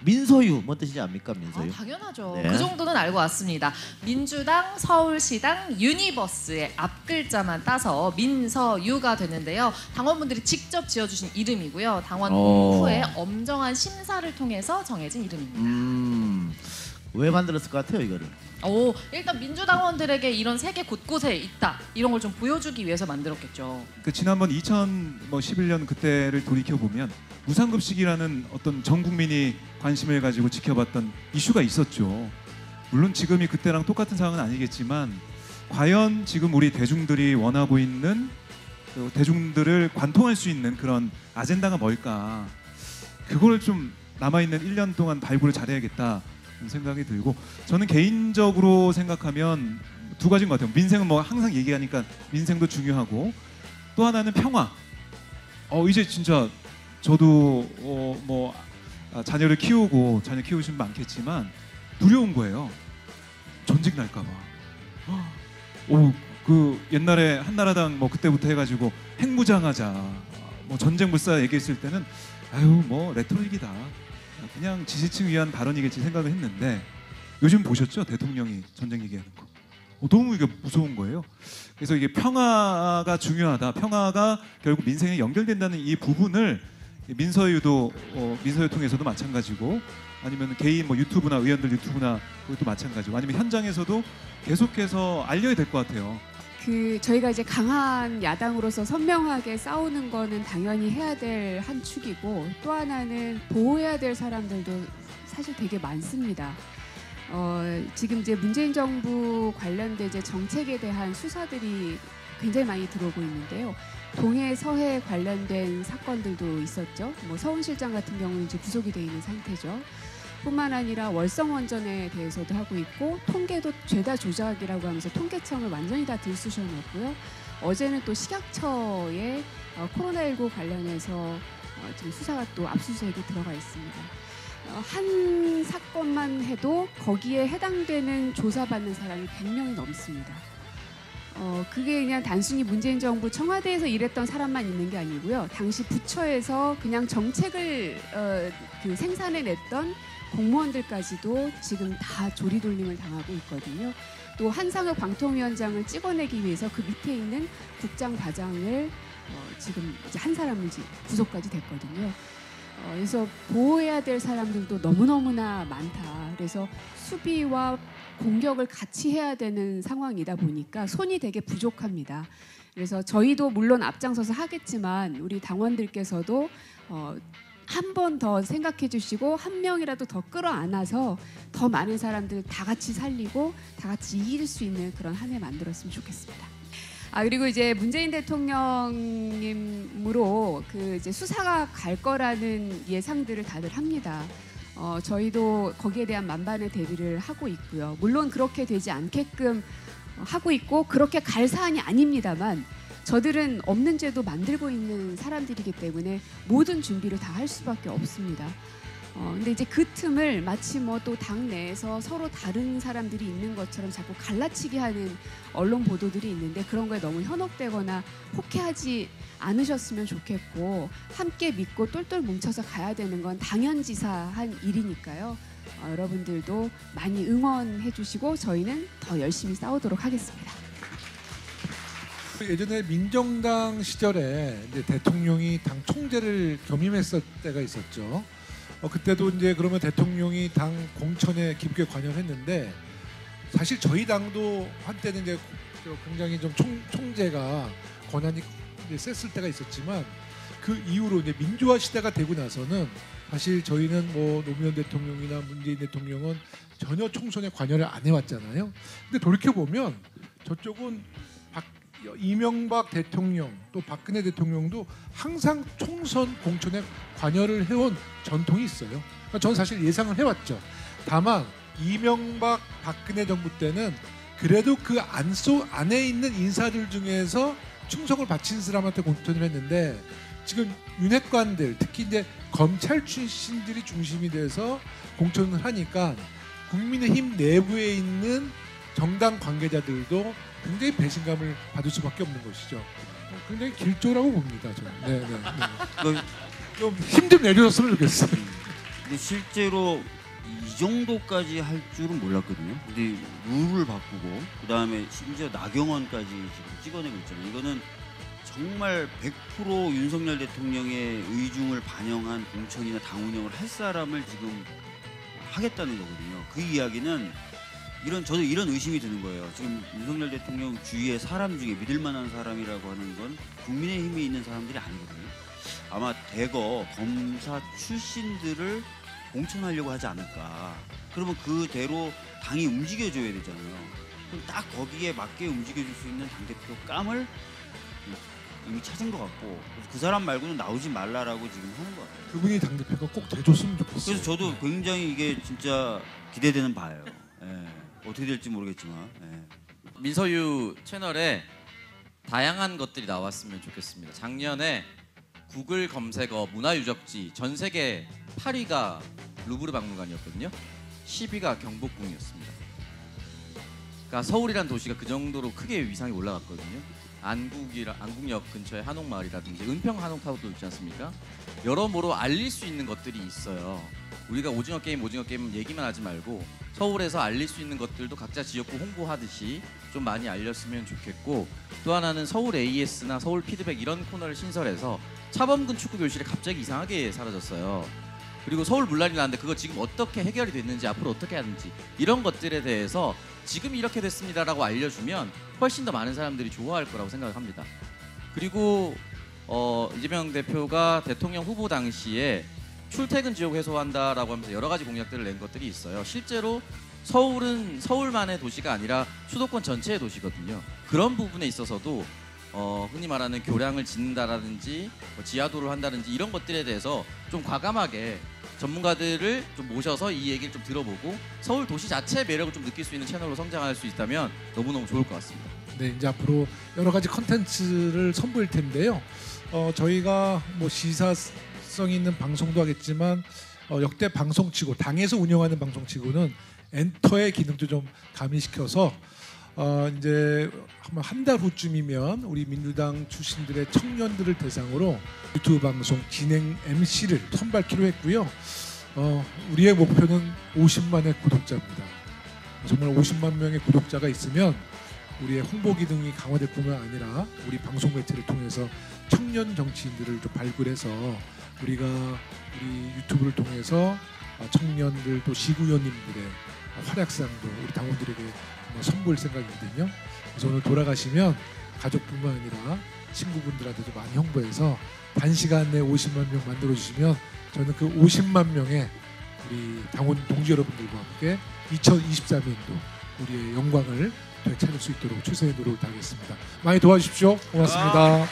민서유 뭐 뜻인지 압니까? 민서유? 당연하죠. 네. 그 정도는 알고 왔습니다. 민주당, 서울시당, 유니버스의 앞글자만 따서 민서유가 되는데요. 당원분들이 직접 지어주신 이름이고요. 당원 공모 후에 엄정한 심사를 통해서 정해진 이름입니다. 왜 만들었을 것 같아요 이거를? 일단 민주당원들에게 이런 세계 곳곳에 있다 이런 걸 좀 보여주기 위해서 만들었겠죠. 그 지난번 2011년 그때를 돌이켜 보면 무상급식이라는 어떤 전 국민이 관심을 가지고 지켜봤던 이슈가 있었죠. 물론 지금이 그때랑 똑같은 상황은 아니겠지만 과연 지금 우리 대중들이 원하고 있는 대중들을 관통할 수 있는 그런 아젠다가 뭘까? 그걸 좀 남아있는 1년 동안 발굴을 잘해야겠다 생각이 들고, 저는 개인적으로 생각하면 두 가지인 것 같아요. 민생은 뭐 항상 얘기하니까 민생도 중요하고, 또 하나는 평화. 이제 진짜 저도 자녀를 키우고 자녀 키우시는 분 많겠지만 두려운 거예요. 전직 날까 봐. 그 옛날에 한나라당 뭐 그때부터 해가지고 핵무장하자, 뭐 전쟁 불사 얘기했을 때는 뭐 레토릭이다, 그냥 지지층 위한 발언이겠지 생각을 했는데, 요즘 보셨죠? 대통령이 전쟁 얘기하는 거. 너무 이게 무서운 거예요. 그래서 이게 평화가 중요하다, 평화가 결국 민생에 연결된다는 이 부분을 민서유도 민서유 통해서도 마찬가지고, 아니면 개인 뭐 유튜브나 의원들 유튜브나 그것도 마찬가지고, 아니면 현장에서도 계속해서 알려야 될 것 같아요. 저희가 이제 강한 야당으로서 선명하게 싸우는 거는 당연히 해야 될 한 축이고, 또 하나는 보호해야 될 사람들도 사실 되게 많습니다. 지금 이제 문재인 정부 관련된 이제 정책에 대한 수사들이 굉장히 많이 들어오고 있는데요. 동해 서해 관련된 사건들도 있었죠. 뭐 서울시장 같은 경우는 이제 구속이 돼 있는 상태죠. 뿐만 아니라 월성원전에 대해서도 하고 있고, 통계도 죄다 조작이라고 하면서 통계청을 완전히 다 들쑤셔놓고요. 어제는 또 식약처에 코로나19 관련해서 지금 수사가 또 압수수색이 들어가 있습니다. 한 사건만 해도 거기에 해당되는 조사받는 사람이 100명이 넘습니다. 그게 그냥 단순히 문재인 정부 청와대에서 일했던 사람만 있는 게 아니고요. 당시 부처에서 그냥 정책을 생산해냈던 공무원들까지도 지금 다 조리돌림을 당하고 있거든요. 또 한상혁 방통위원장을 찍어내기 위해서 그 밑에 있는 국장 과장을 지금 이제 한 사람을 구속까지 됐거든요. 그래서 보호해야 될 사람들도 너무너무나 많다. 그래서 수비와 공격을 같이 해야 되는 상황이다 보니까 손이 되게 부족합니다. 그래서 저희도 물론 앞장서서 하겠지만 우리 당원들께서도 한 번 더 생각해 주시고 한 명이라도 더 끌어안아서 더 많은 사람들 다 같이 살리고 다 같이 이길 수 있는 그런 한 해 만들었으면 좋겠습니다. 그리고 이제 문재인 대통령님으로 이제 수사가 갈 거라는 예상들을 다들 합니다. 저희도 거기에 대한 만반의 대비를 하고 있고요. 물론 그렇게 되지 않게끔 하고 있고 그렇게 갈 사안이 아닙니다만, 저들은 없는 죄도 만들고 있는 사람들이기 때문에 모든 준비를 다 할 수밖에 없습니다. 근데 이제 그 틈을 마치 뭐 또 당 내에서 서로 다른 사람들이 있는 것처럼 자꾸 갈라치기 하는 언론 보도들이 있는데, 그런 거에 너무 현혹되거나 혹해하지 않으셨으면 좋겠고, 함께 믿고 똘똘 뭉쳐서 가야 되는 건 당연지사한 일이니까요. 여러분들도 많이 응원해 주시고 저희는 더 열심히 싸우도록 하겠습니다. 예전에 민정당 시절에 이제 대통령이 당 총재를 겸임했을 때가 있었죠. 그때도 이제 그러면 대통령이 당 공천에 깊게 관여했는데, 사실 저희 당도 한때는 이제 굉장히 좀 총재가 권한이 이제 셌을 때가 있었지만, 그 이후로 이제 민주화 시대가 되고 나서는 사실 저희는 뭐 노무현 대통령이나 문재인 대통령은 전혀 총선에 관여를 안 해왔잖아요. 근데 돌이켜 보면 저쪽은 이명박 대통령 또 박근혜 대통령도 항상 총선 공천에 관여를 해온 전통이 있어요. 그러니까 저는 사실 예상을 해왔죠. 다만 이명박 박근혜 정부 때는 그래도 그 안에 있는 인사들 중에서 충성을 바친 사람한테 공천을 했는데, 지금 윤핵관들, 특히 이제 검찰 출신들이 중심이 돼서 공천을 하니까 국민의힘 내부에 있는 정당 관계자들도 굉장히 배신감을 받을 수밖에 없는 것이죠. 굉장히 길조라고 봅니다, 저는. 좀 힘 좀 내주셨으면 좋겠어요. 근데 실제로 이 정도까지 할 줄은 몰랐거든요. 근데 룰을 바꾸고 그다음에 심지어 나경원까지 지금 찍어내고 있잖아요. 이거는 정말 100% 윤석열 대통령의 의중을 반영한 공천이나 당 운영을 할 사람을 지금 하겠다는 거거든요. 그 이야기는 저도 이런 의심이 드는 거예요. 지금 윤석열 대통령 주위의 사람 중에 믿을 만한 사람이라고 하는 건 국민의힘에 있는 사람들이 아니거든요. 아마 대거 검사 출신들을 공천하려고 하지 않을까. 그러면 그대로 당이 움직여줘야 되잖아요. 그럼 딱 거기에 맞게 움직여줄 수 있는 당대표 감을 이미 찾은 것 같고, 그래서 그 사람 말고는 나오지 말라라고 지금 하는 것 같아요. 그분이 당대표가 꼭 돼줬으면 좋겠어요. 그래서 저도 굉장히 이게 진짜 기대되는 바예요. 예. 어떻게 될지 모르겠지만. 예. 민서유 채널에 다양한 것들이 나왔으면 좋겠습니다. 작년에 구글 검색어 문화유적지 전 세계 8위가 루브르 박물관이었거든요. 10위가 경복궁이었습니다. 그러니까 서울이란 도시가 그 정도로 크게 위상이 올라갔거든요. 안국역 근처에 한옥마을이라든지 은평 한옥타워도 있지 않습니까? 여러모로 알릴 수 있는 것들이 있어요. 우리가 오징어 게임 얘기만 하지 말고 서울에서 알릴 수 있는 것들도 각자 지역구 홍보하듯이 좀 많이 알렸으면 좋겠고, 또 하나는 서울 AS나 서울 피드백 이런 코너를 신설해서 차범근 축구 교실이 갑자기 이상하게 사라졌어요. 그리고 서울 문란이 나는데 그거 지금 어떻게 해결이 됐는지 앞으로 어떻게 하는지 이런 것들에 대해서 지금 이렇게 됐습니다라고 알려주면 훨씬 더 많은 사람들이 좋아할 거라고 생각합니다. 그리고 이재명 대표가 대통령 후보 당시에 출퇴근 지역 해소한다라고 하면서 여러 가지 공약들을 낸 것들이 있어요. 실제로 서울은 서울만의 도시가 아니라 수도권 전체의 도시거든요. 그런 부분에 있어서도 흔히 말하는 교량을 짓는다라든지 지하도를 한다든지 이런 것들에 대해서 좀 과감하게 전문가들을 좀 모셔서 이 얘기를 좀 들어보고 서울 도시 자체의 매력을 좀 느낄 수 있는 채널로 성장할 수 있다면 너무너무 좋을 것 같습니다. 네, 이제 앞으로 여러 가지 컨텐츠를 선보일 텐데요. 저희가 뭐 시사성 있는 방송도 하겠지만 역대 방송치고 당에서 운영하는 방송치고는 엔터의 기능도 좀 가미시켜서 이제 한 달 후쯤이면 우리 민주당 출신들의 청년들을 대상으로 유튜브 방송 진행 MC를 선발키로 했고요. 우리의 목표는 50만의 구독자입니다. 정말 50만 명의 구독자가 있으면 우리의 홍보 기능이 강화될 뿐만 아니라 우리 방송 매체를 통해서 청년 정치인들을 좀 발굴해서 우리 유튜브를 통해서 청년들 또 시구위원님들의 활약상도 우리 당원들에게 선보일 생각이거든요. 그래서 오늘 돌아가시면 가족뿐만 아니라 친구분들한테도 많이 홍보해서 단시간 내에 50만 명 만들어주시면 저는 그 50만 명의 우리 당원 동지 여러분들과 함께 2024년도 우리의 영광을 되찾을 수 있도록 최선의 노력을 다하겠습니다. 많이 도와주십시오. 고맙습니다.